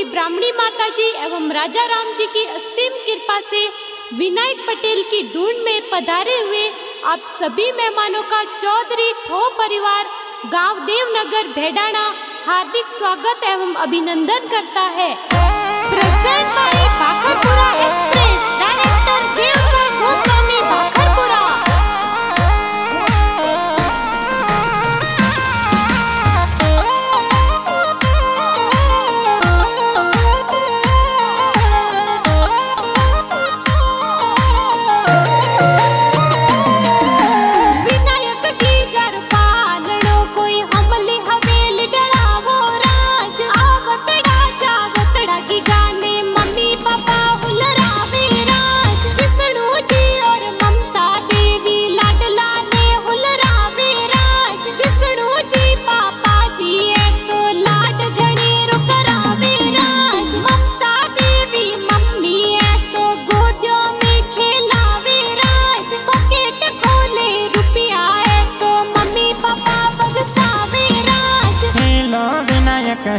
श्री ब्राह्मणी माता जी एवं राजा राम जी की असीम कृपा से विनायक पटेल की ढूंढ में पधारे हुए आप सभी मेहमानों का चौधरी ठो परिवार गांव देवनगर भेडाना हार्दिक स्वागत एवं अभिनंदन करता है। Present by Bhakharpura express director Devraj Goswami Bhakharpura.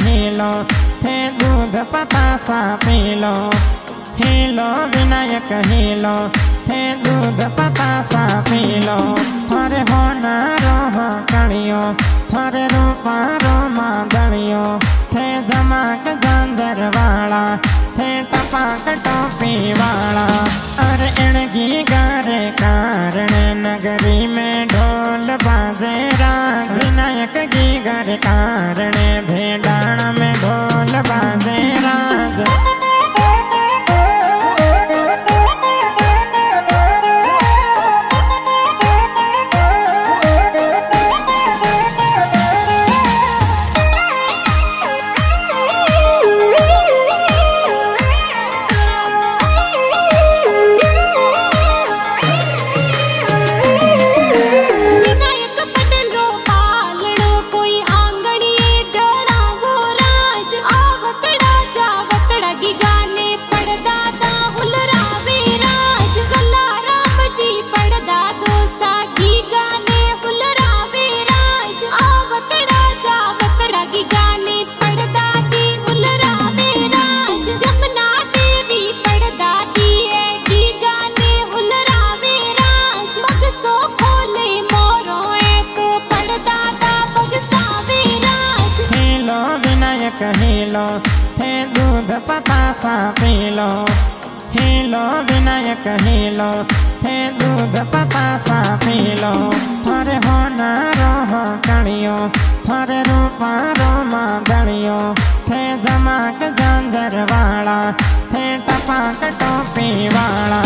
Hello हे दूध पतासा पीलो, हेलो विनायक हेलो हे दूध पतासा पीलो। थोरे होना रोहा कड़ियो थोरे रूपा रोमा दड़ियो थे जमाक झांझर वाला थे टपाक टोपी वाला। अरे इणगी गारे कारण नगरी में ढोल बाजे राज। विनायक की गर कारण भेडाना में ढोल बाजे राज। हेलो हे दूध पतासा पीलो, हेलो विनायक हेलो हे दूध पतासा पीलो। थोरे होना रोहा कड़ियो थोरे रूपा रोमा दड़ियो थे जमाक झांझर वाला थे टपाक टोपी वाला।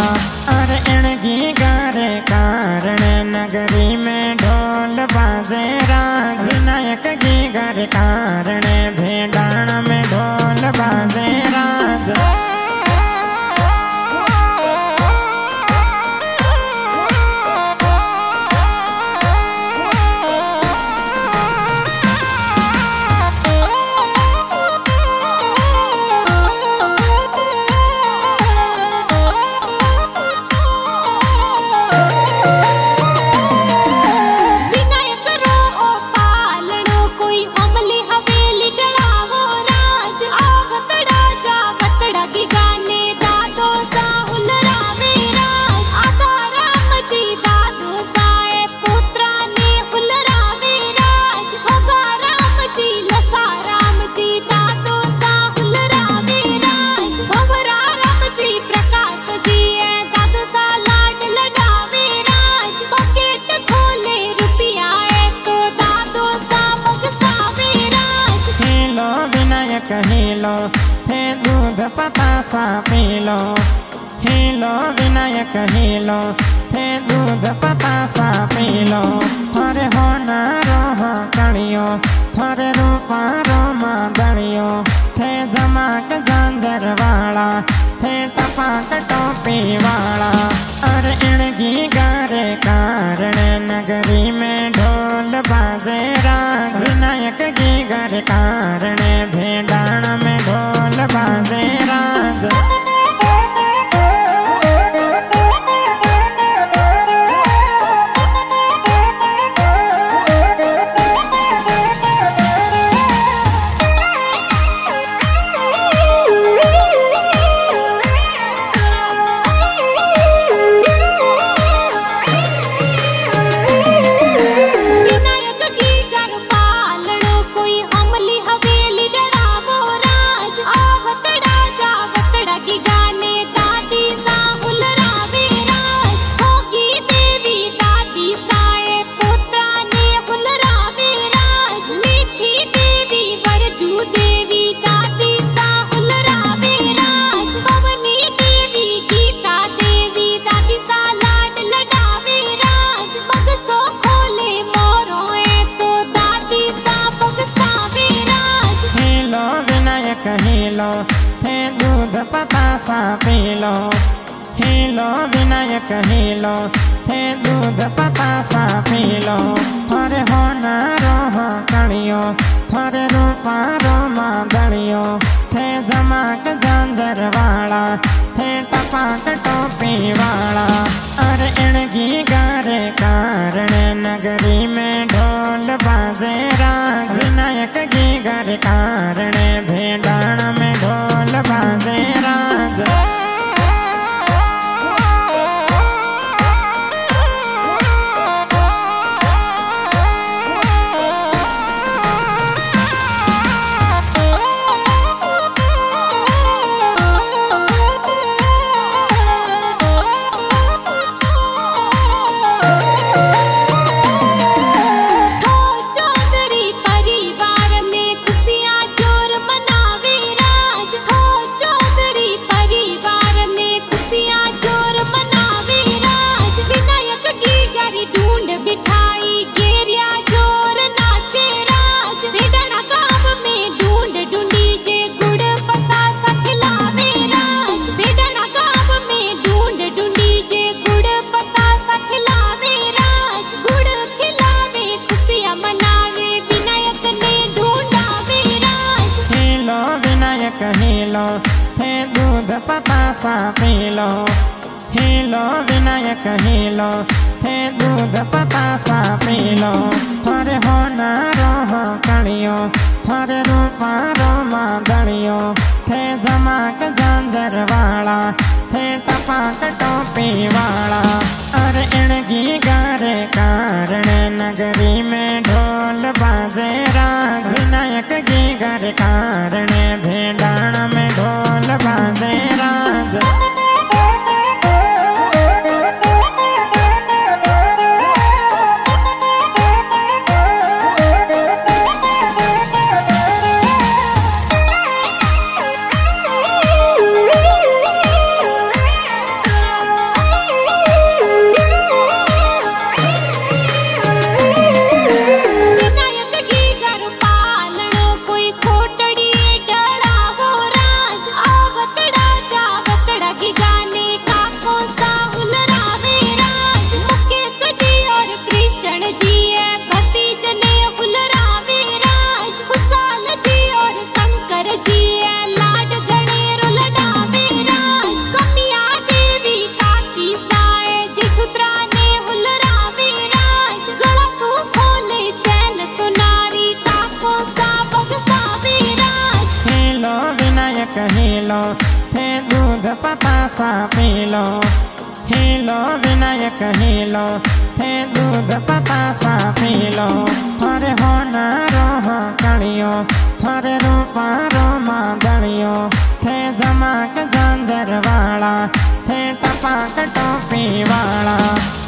अरे इणगी गारे कारण नगरी में ढोल बाजे राज। विनायक की गर कारण भेडाना में ढोल बाजे राज। हेलो हे दूध पतासा पीलो, हेलो विनायक हेलो हे दूध पतासा पीलो। थोरे होना रोहा कड़ियो थोरे रूपा रोमा दड़ियो थे जमाक झांझर वाला थे टपाक टोपी वाला। अरे इणगी गारे कारण नगरी में ढोल बाजे राज। विनायक की गर कारण भेडाना में ढोल बाजे राज। हिलो विनायक हिलो, हे दूध पतासा पीलो। थोरे होनारो हो कड़ियो, थोरे रूपारो मादड़ियो, थे जमाक झांझर वाला, थे टपाक टोपी वाला। अरे इणगी गारे कारण नगरी में ढोल बाजे राज, विनायक की गर कारण भेडाण में ढोल बाजे राज। हिलो, हे दूध पतासा पीलो। हिलो विनायक हिलो, हे दूध पतासा पीलो। थोरे होनारो हो कड़ियो, थोरे रूपारो मादड़ियो, थे जमाक झांझर वाला, थे टपाक टोपी वाला। अरे इणगी गारे कारण नगरी में ढोल बाजे राज, विनायक की गर कारण भेडाण में ढोल बाजे राज। हिलो, हे दूध पतासा पीलो। हिलो विनायक हिलो, हे दूध पतासा पीलो। थोरे होनारो हो कड़ियो, थोरे रूपारो मादड़ियो, थे जमाक झांझर वाला, थे टपाक टोपी वाला।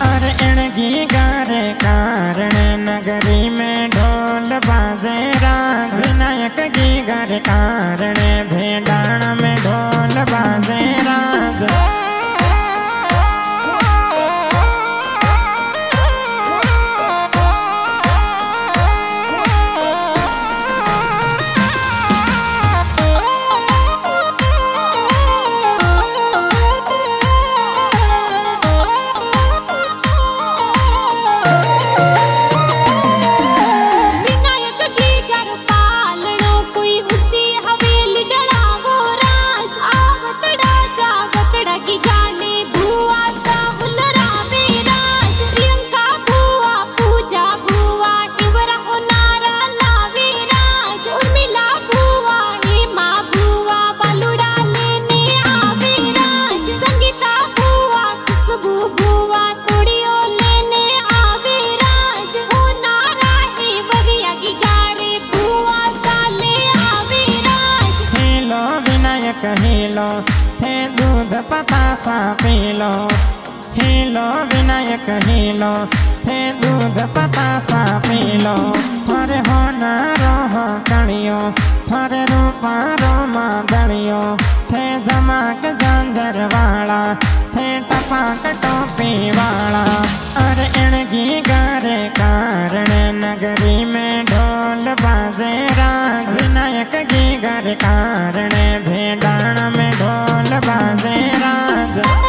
अरे इणगी गारे कारण नगरी में ढोल बाजे राज, विनायक की गर कारण भेडाण में ढोल बाजे राज। हिलो, हे दूध पतासा पीलो। हिलो विनायक हिलो, हे दूध पतासा पीलो। थोरे होनारो हो कड़ियो, थोरे रूपारो मादड़ियो, थे जमाक झांझर वाला, थे टपाक टोपी वाला। अरे इणगी गारे कारण नगरी में ढोल बाजे राज, विनायक की गर कारण भेडाण में ढोल बाजे राज। राज।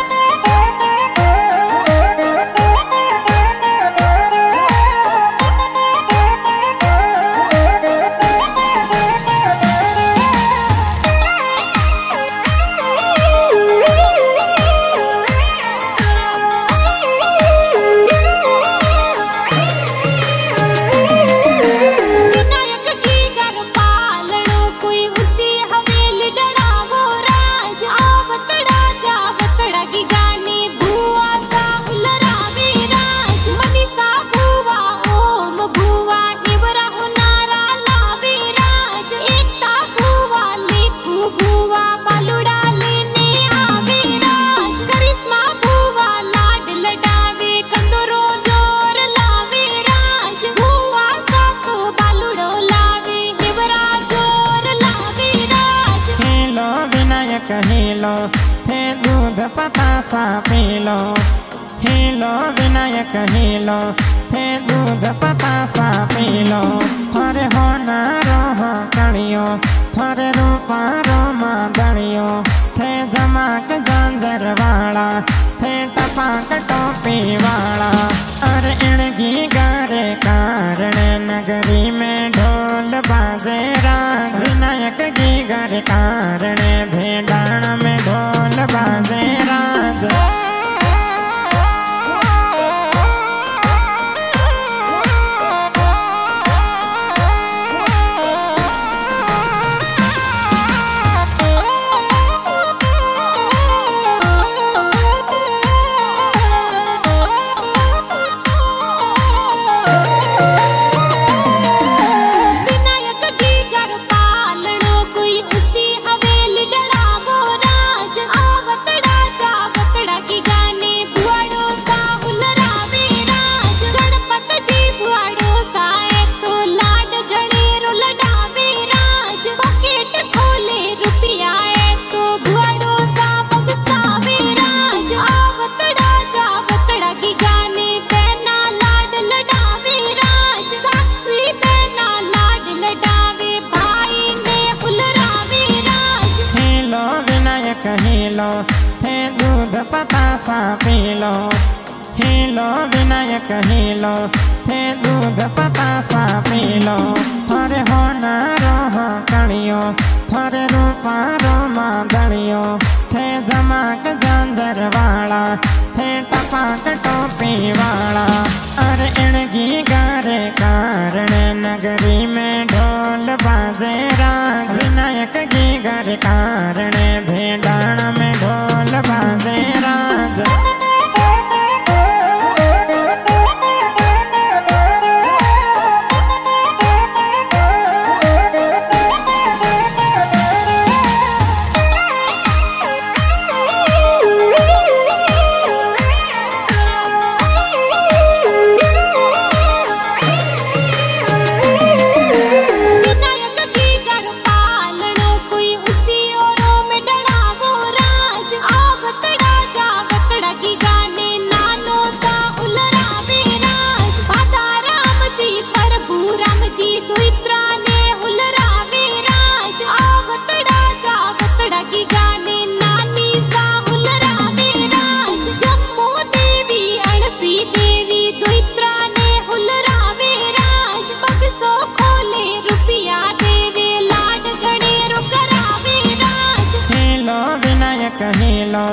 हेलो हे दूध पतासा पीलो, हेलो विनायक हेलो हे दूध पतासा पीलो। थोरे होनारो हो कणियो, थोरे रूपारो मादणियो, थे जमाक झांझर वाला, थे टपाक टोपी वाला। अरे इणगी गारे कारण नगरी में ढोल बाजे राज। विनायक की गर कारण भेडाण में ढोल बाजे राज। हेलो हे दूध पतासा पीलो, हेलो विनायक हेलो हे दूध पतासा पीलो। थोरे होनारो हो कणियो, थोरे रूपारो मादणियो, थे जमाक झांझर वाला, थे टपाक टोपी वाला। अरे इणगी गारे कारण नगरी में ढोल बाजे राज। विनायक की गर कारण भेडाण में ढोल बाजे राज। हेलो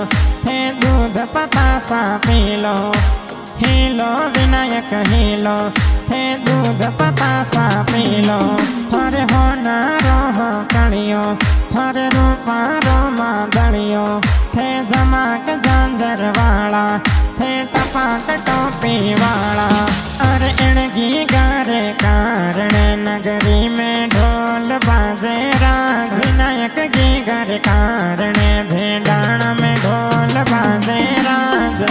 हे दूध पतासा पीलो, हेलो विनायक हेलो हे दूध पतासा पीलो। थोरे होनारो हो कणियो, थोरे रूपारो मादणियो, थे जमाक झांझर वाला, थे टपाक टोपी वाला। अरे इणगी गारे कारण नगरी में ढोल बाजे राज। विनायक की गर कारण भेडाण में ढोल बाजे राज।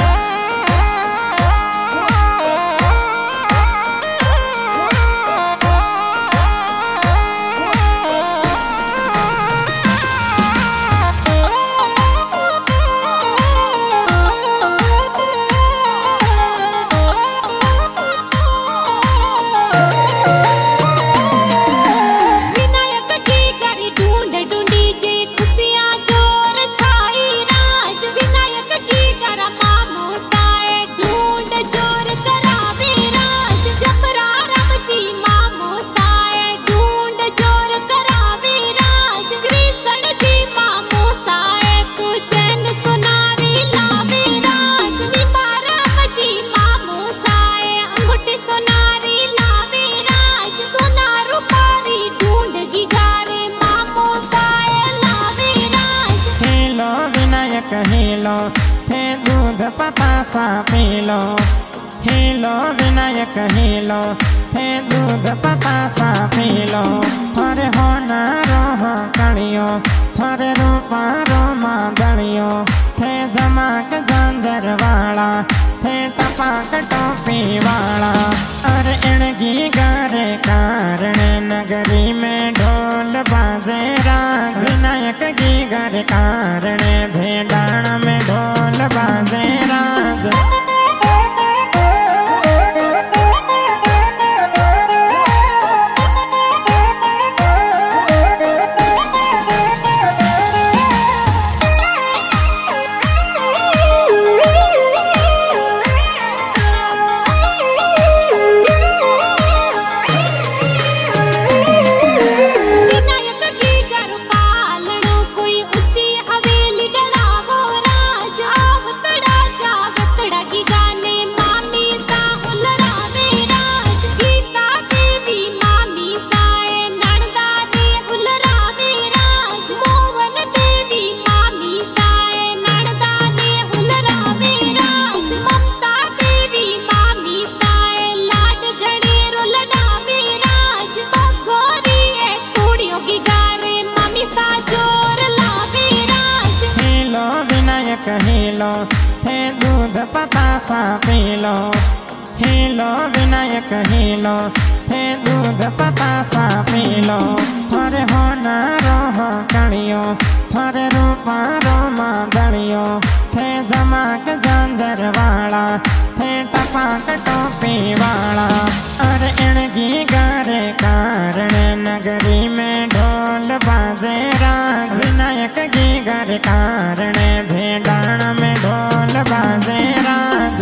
लो, थे दूध पतासा पी लो। हिलो विनायक हिलो, थे दूध पतासा पी लो। थोरे होनारो हो कड़ियो, थोरे रूपारो मादड़ियो, थे जमाक झांझर वाला, थे टपाक टोपी वाला। अरे इणगी गारे कारण नगरी में ढोल बाजे राज। विनायक की गर कारण भेडाण में ढोल बाजे राज। हिलो, थे दूध पतासा पी लो। हिलो विनायक हिलो, थे दूध पतासा पी लो। थोरे होनारो हो कड़ियो, थोरे रूपारो मादड़ियो, थे जमाक झांझर वाला, थे टपाक टोपी वाला। अरे इणगी गारे कारण नगरी में ढोल बाजे राज। विनायक की गर कारण भेडाण में ढोल बाजे राज।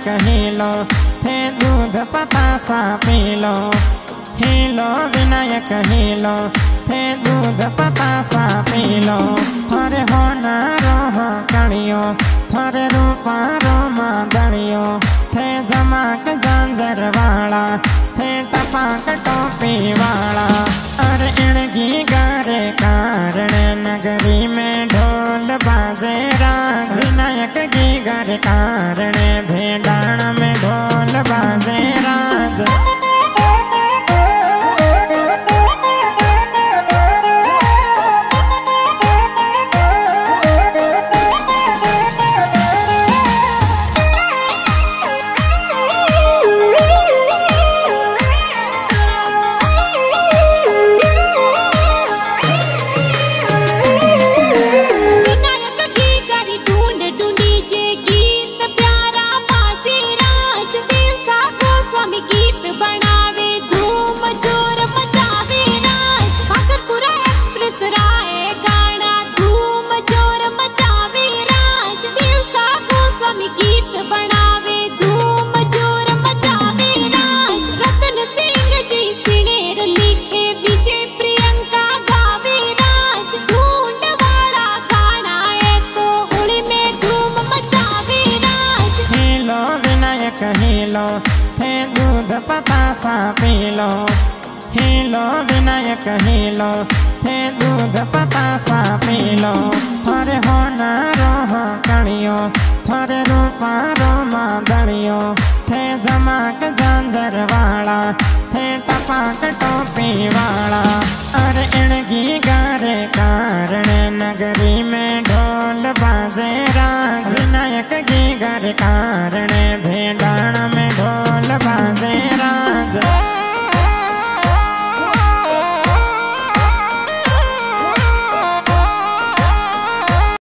हिलो, थे दूध पतासा पी लो। हिलो विनायक हिलो, थे दूध पतासा पी लो। थोरे होनारो हो कड़ियो, थोरे रूपारो मादड़ियो, थे जमाक झांझर वाला, थे टपाक टोपी वाला। अरे इणगी गारे कारण नगरी में ढोल बाजे राज। विनायक की गर कारण भेडाण में ढोल बाजे राज। हिलो, थे दूध पतासा पी लो। हिलो विनायक हिलो, थे दूध पतासा पी लो। थोरे होनारो हो कड़ियो, थोरे रूपारो मादड़ियो, थे जमाक झांझर वाला, थे टपाक टोपी